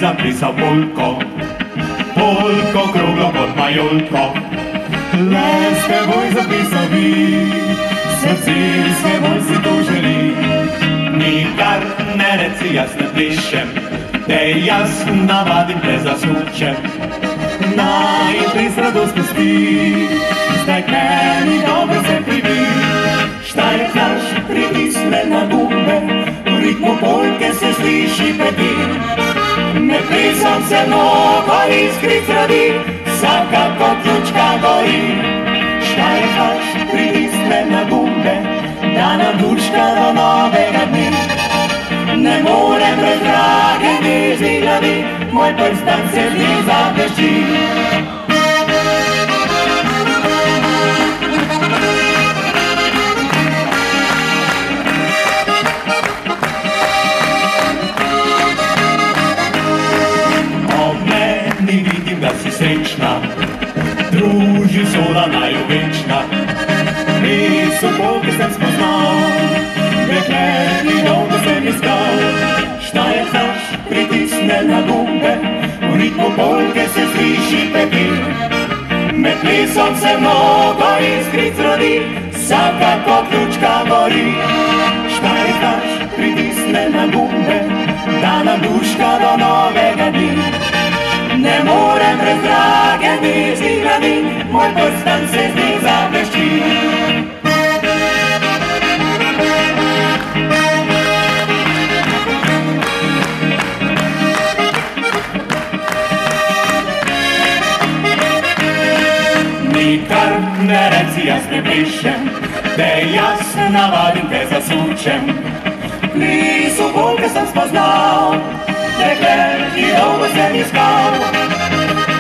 zabrisal polko, polko kroglo pod majolko. Le s teboj zapisal bi, srce sve bolj si to želi. Nikar ne reci, jaz ne plešem, te jaz navadim, te zasučem. Naj ples radost pusti, zdaj meni dobro se pribi. Štajkaš pritisne na gumbe, v ritmu polke se sliši peti. Ne plesam se mnogo iskric radi, vsaka kot lučka gori. Štajkaš pritisne na gumbe, da nam lučka do novega dni. Ne morem brez drage nežni glavi, moj prstan se z njim zablešči. Ob meni vidim, da si srečna, druži sola najljubečna. Res v polke sem spoznal, dekle, ki dolgo sem iskal. Štajkaš pritisne na gumbe, v ritmu polke se sliši pepel. Med plesom se mnogo iskric rodi, vsaka kot lučka gori. Štajkaš pritisne na gumbe, da nam duška do novega dni. Ne morem brez drage nežni gradi, moj prstan se z njim zablešči. Nikar ne reci, jaz ne plešem, te jaz navadim, te zasučem. Blizu polke sem spoznal, dekle, ki dolgo sem iskal.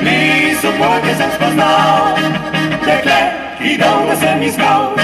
Blizu polke sem spoznal, dekle, ki dolgo sem iskal.